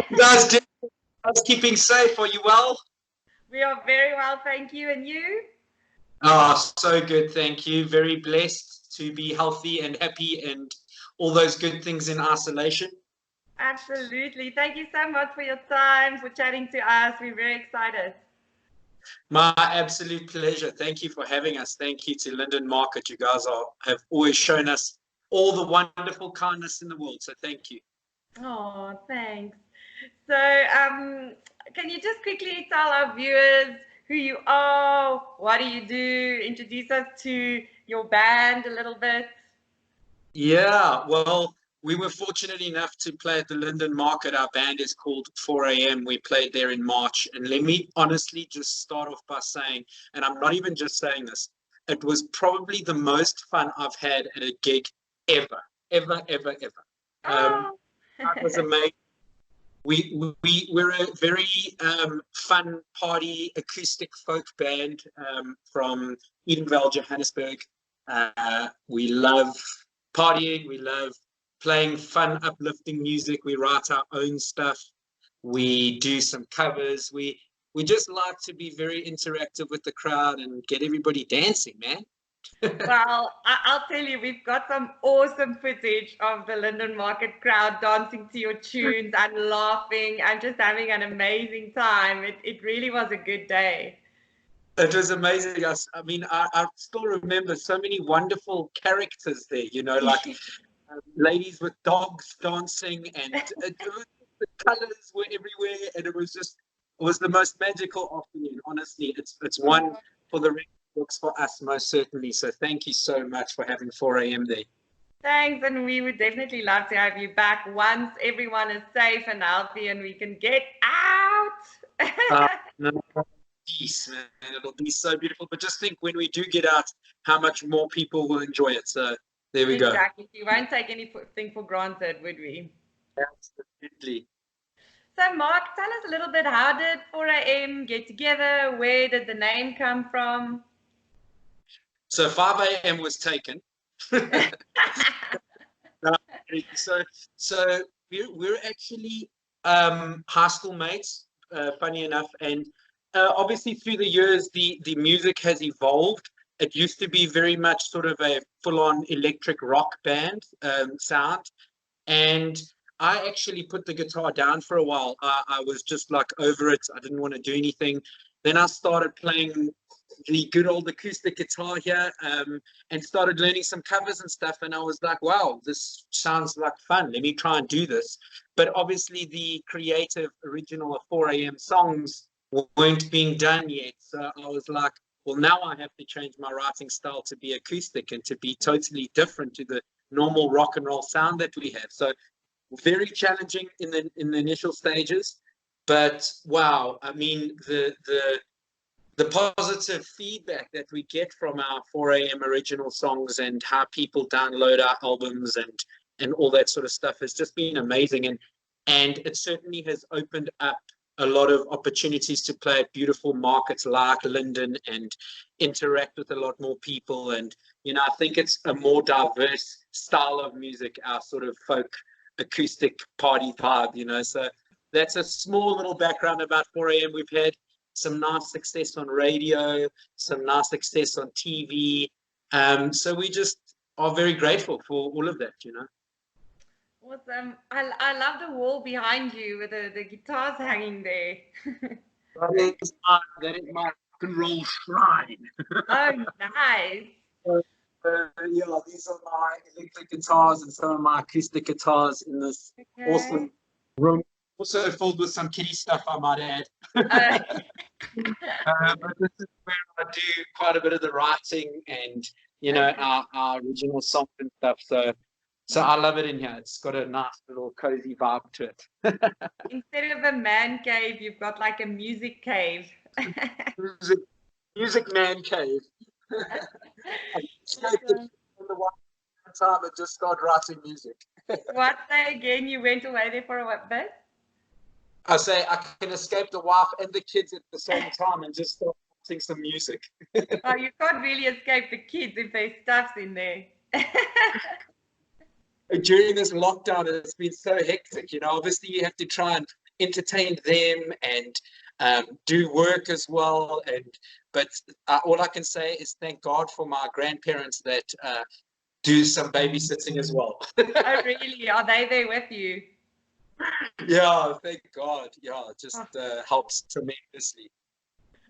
You guys doing? How's keeping safe? Are you well? We are very well, thank you. And you? Oh, so good, thank you. Very blessed to be healthy and happy and all those good things in isolation. Absolutely. Thank you so much for your time, for chatting to us. We're very excited. My absolute pleasure. Thank you for having us. Thank you to Linden Market. You guys have always shown us all the wonderful kindness in the world. So thank you. Oh, thanks. So, can you just quickly tell our viewers who you are? What do you do? Introduce us to your band a little bit. Yeah, well, we were fortunate enough to play at the Linden Market. Our band is called 4am. We played there in March. And let me honestly just start off by saying, and I'm not even just saying this, it was probably the most fun I've had at a gig ever, ever, ever, ever. Oh, It was amazing. We're a very fun party acoustic folk band from Edenvale, Johannesburg. We love partying. We love playing fun, uplifting music. We write our own stuff. We do some covers. We just like to be very interactive with the crowd and get everybody dancing, man. well, I'll tell you, we've got some awesome footage of the Linden Market crowd dancing to your tunes and laughing and just having an amazing time. It really was a good day. It was amazing. I mean, I still remember so many wonderful characters there, like ladies with dogs dancing, and the colors were everywhere, and it was the most magical afternoon. Honestly, it's one for the record books for us, most certainly. So thank you so much for having 4am there. Thanks, and we would definitely love to have you back once everyone is safe and healthy and we can get out. No, peace, man. It'll be so beautiful. But just think, when we do get out, how much more people will enjoy it. So there we go. Exactly. We won't take anything for granted, would we? Absolutely. So, Mark, tell us a little bit, how did 4am get together? Where did the name come from? So 5am was taken. So we're actually high school mates, funny enough, and obviously through the years the music has evolved. It used to be very much sort of a full-on electric rock band sound, and I actually put the guitar down for a while. I was just like over it. I didn't want to do anything. Then I started playing the good old acoustic guitar here and started learning some covers and stuff. And I was like, wow, this sounds like fun. Let me try and do this. But obviously the creative original of 4am songs weren't being done yet. So I was like, well, now I have to change my writing style to be acoustic and to be totally different to the normal rock and roll sound that we have. So very challenging in the initial stages, but wow, I mean, the positive feedback that we get from our 4am original songs and how people download our albums and all that sort of stuff has just been amazing, and it certainly has opened up a lot of opportunities to play at beautiful markets like Linden and interact with a lot more people. And I think it's a more diverse style of music, our sort of folk acoustic party vibe, so that's a small little background about 4am. We've had some nice success on radio, some nice success on TV, so we just are very grateful for all of that. Awesome. I love the wall behind you with the guitars hanging there. that is my rock and roll shrine. Oh, nice. Yeah, these are my electric guitars and some of my acoustic guitars in this awesome room. Also filled with some kiddie stuff, I might add. But this is where I do quite a bit of the writing and, our original songs and stuff. So I love it in here. It's got a nice little cozy vibe to it. Instead of a man cave, you've got like a music cave. music man cave. The one time and just start writing music. What, say again? You went away there for a bit? I say I can escape the wife and the kids at the same time and just start writing some music. Oh, you can't really escape the kids if there's stuffs in there. During this lockdown, it's been so hectic. Obviously you have to try and entertain them and do work as well. But all I can say is thank God for my grandparents that do some babysitting as well. Oh, really? Are they there with you? Yeah, thank God. Yeah, it just Oh, helps tremendously.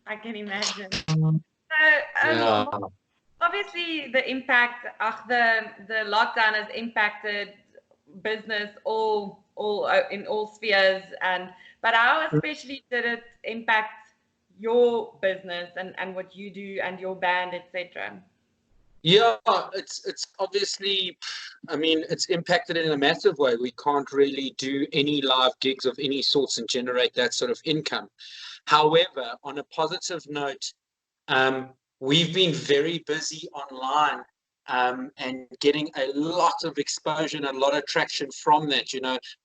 I can imagine. Mhm. So, Yeah. obviously, the impact of the lockdown has impacted business in all spheres, but how especially did it impact your business and what you do and your band, etc.? Yeah, it's obviously, I mean, it's impacted in a massive way. We can't really do any live gigs of any sorts and generate that sort of income. However, on a positive note, we've been very busy online, and getting a lot of exposure and a lot of traction from that,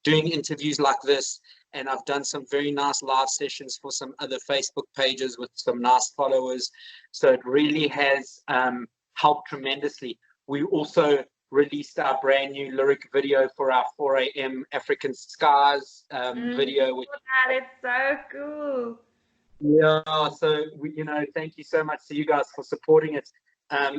doing interviews like this. And I've done some very nice live sessions for some other Facebook pages with some nice followers. So it really has helped tremendously. We also released our brand new lyric video for our 4 a.m. African Skies video. That is so cool. Yeah, so thank you so much to you guys for supporting it.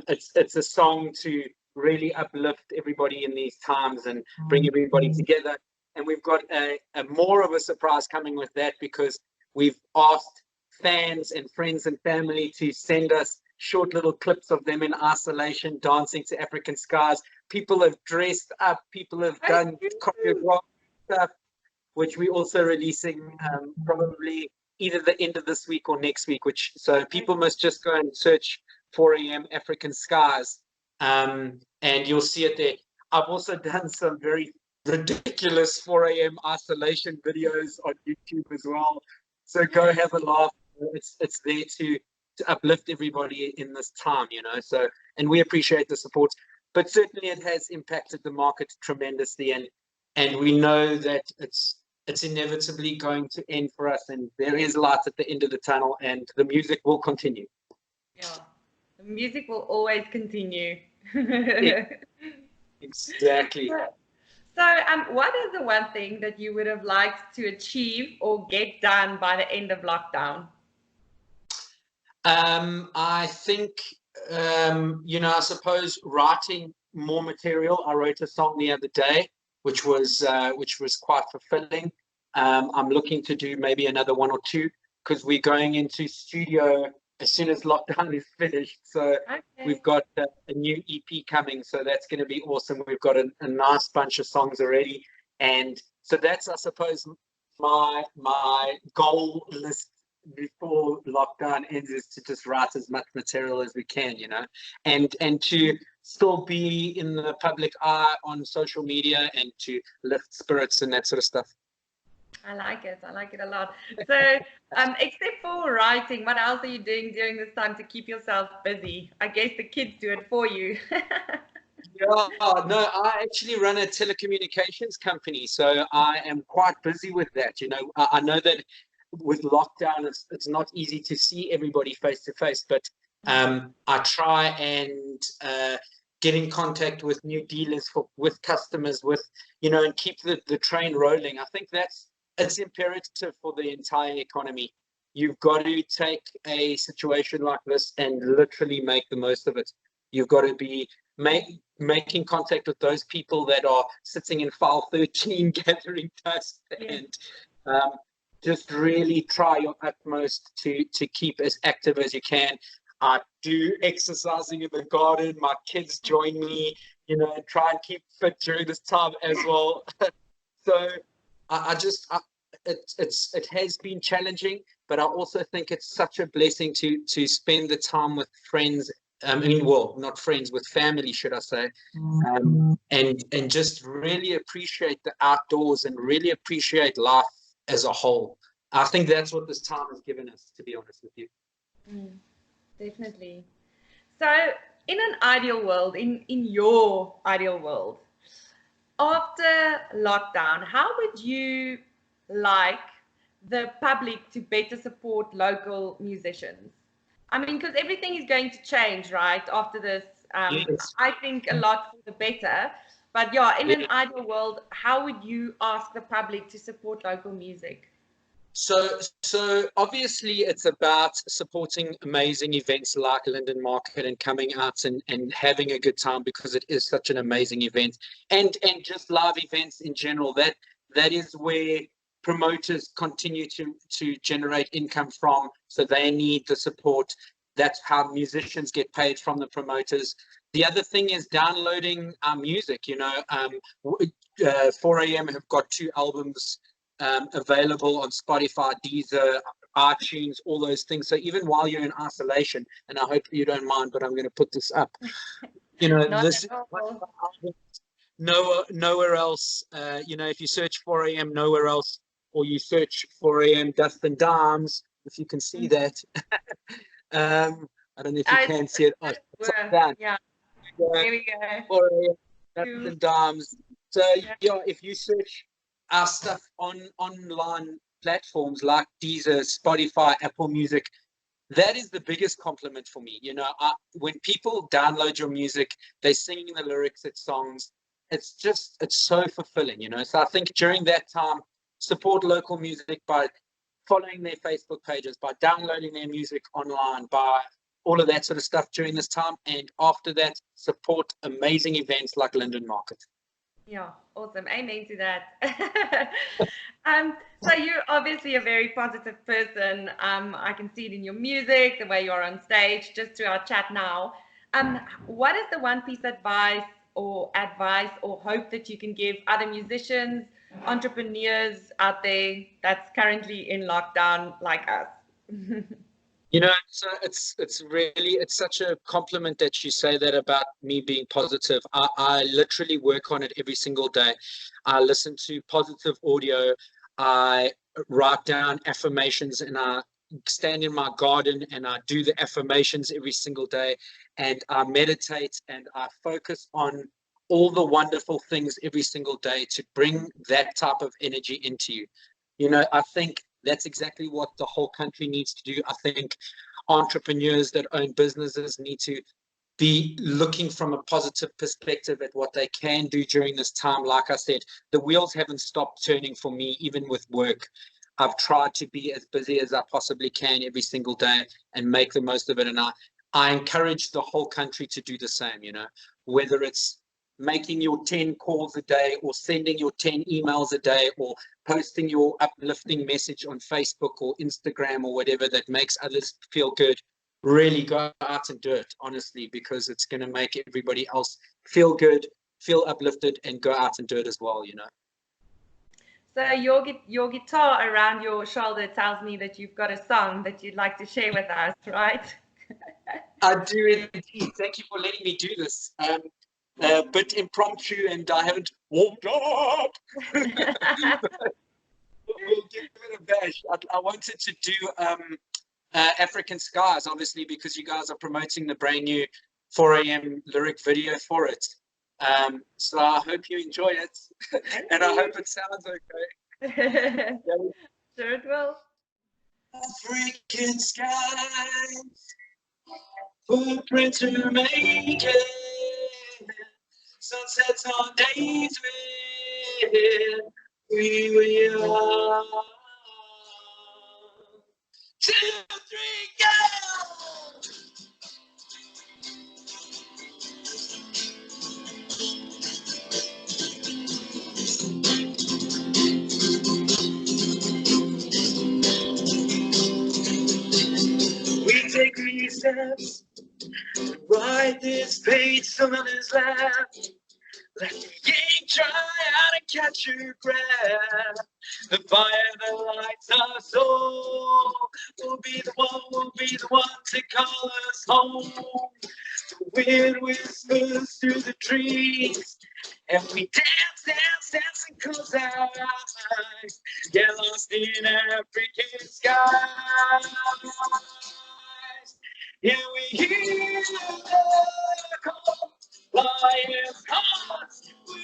It's a song to really uplift everybody in these times and bring everybody together. And we've got a more of a surprise coming with that, because we've asked fans and friends and family to send us short little clips of them in isolation dancing to African Skies. People have dressed up, people have done choreographed stuff, which we're also releasing probably either the end of this week or next week. So people must just go and search 4 a.m. African Skies, and you'll see it there. I've also done some very ridiculous 4 a.m. isolation videos on YouTube as well. So go have a laugh. It's there to uplift everybody in this time, So, and we appreciate the support. But certainly it has impacted the market tremendously, and we know that it's inevitably going to end for us, and there is light at the end of the tunnel, and the music will continue. Yeah, the music will always continue. Exactly. So, what is the one thing that you would have liked to achieve or get done by the end of lockdown? I think, I suppose writing more material. I wrote a song the other day, which was quite fulfilling. I'm looking to do maybe another one or two, because we're going into studio as soon as lockdown is finished. So we've got a new EP coming, so that's going to be awesome. We've got a nice bunch of songs already, and so that's, I suppose, my goal list before lockdown ends, is to just write as much material as we can, and to still be in the public eye on social media, and to lift spirits and that sort of stuff. I like it a lot. So, except for writing, what else are you doing during this time to keep yourself busy? I guess the kids do it for you. Yeah, no, I actually run a telecommunications company, so I am quite busy with that. I know that with lockdown, it's not easy to see everybody face to face, but I try and get in contact with new dealers, with customers, and keep the train rolling. I think it's imperative for the entire economy. You've got to take a situation like this and literally make the most of it. You've got to be making contact with those people that are sitting in file 13 gathering dust, and just really try your utmost to keep as active as you can. I do exercising in the garden. My kids join me, try and keep fit during this time as well. So it has been challenging, but I also think it's such a blessing to spend the time with friends. Not friends, with family, should I say, and just really appreciate the outdoors and really appreciate life as a whole. I think that's what this time has given us, to be honest with you. Definitely. So, in an ideal world, in your ideal world, after lockdown, how would you like the public to better support local musicians? I mean, because everything is going to change, right, after this. Yes. I think a lot for the better. But yeah, in an ideal world, how would you ask the public to support local music? So obviously it's about supporting amazing events like Linden Market and coming out and having a good time, because it is such an amazing event, and just live events in general. That is where promoters continue to generate income from. So they need the support. That's how musicians get paid, from the promoters. The other thing is downloading our music. 4am have got 2 albums available on Spotify, Deezer, iTunes, all those things. So even while you're in isolation, and I hope you don't mind, but I'm going to put this up. Not This at all. nowhere else. If you search 4am nowhere else, or you search 4am Dustin Dimes, if you can see that. I don't know if you can see it. Oh, it's down. Yeah, there we go. 4am Dustin Dimes. So yeah, if you search our stuff on online platforms like Deezer, Spotify, Apple Music, that is the biggest compliment for me. When people download your music, they're singing the lyrics at songs. It's so fulfilling. So I think during that time, support local music by following their Facebook pages, by downloading their music online, by all of that sort of stuff during this time. And after that, support amazing events like Linden Market. Yeah, awesome. Amen to that. So you're obviously a very positive person. I can see it in your music, the way you are on stage, just through our chat now. What is the one piece of advice or hope that you can give other musicians, entrepreneurs out there that's currently in lockdown like us? So it's such a compliment that you say that about me being positive. I literally work on it every single day. I listen to positive audio. I write down affirmations, and I stand in my garden and I do the affirmations every single day, and I meditate and I focus on all the wonderful things every single day to bring that type of energy into you. I think that's exactly what the whole country needs to do. I think entrepreneurs that own businesses need to be looking from a positive perspective at what they can do during this time. Like I said, the wheels haven't stopped turning for me, even with work. I've tried to be as busy as I possibly can every single day and make the most of it. And I encourage the whole country to do the same, whether it's making your 10 calls a day, or sending your 10 emails a day, or posting your uplifting message on Facebook or Instagram or whatever that makes others feel good. Really go out and do it, honestly, because it's going to make everybody else feel good, feel uplifted, and go out and do it as well. So your guitar around your shoulder tells me that you've got a song that you'd like to share with us, right? I do indeed. Thank you for letting me do this. A bit impromptu, and I haven't warmed up. We'll give it a bash. I wanted to do African Skies, obviously, because you guys are promoting the brand new 4am lyric video for it. So I hope you enjoy it, and I hope it sounds okay. Sure it will. African skies, footprints are making, sunsets on days when we were young. 2, 3, go! We take these steps to write this page, some others laugh. Let the ink dry out and catch your breath. The fire that lights our soul will be the one to call us home. The wind whispers through the trees, and we dance and close our eyes. Get lost in African skies. Yeah, we hear the call. Lions, hearts, we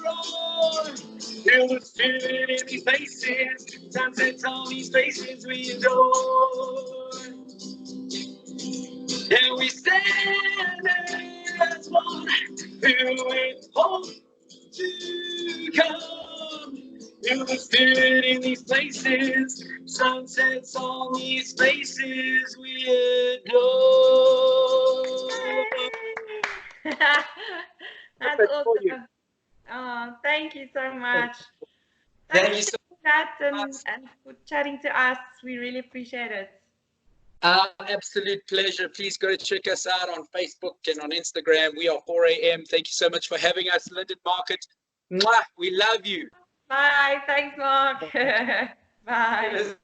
roar. Feel the spirit in these faces. Sunsets on these faces we adore. And we stand as one, who is hope to come. Feel the spirit in these places, sunsets on these faces we adore. That's Perfect for you. awesome. Oh, thank you so much. Thank Thank you you so for that much. and for chatting to us. We really appreciate it. Our absolute pleasure. Please go check us out on Facebook and on Instagram. We are 4 a.m. Thank you so much for having us, Linden Market. Mwah, we love you. Bye. Thanks, Mark. Bye.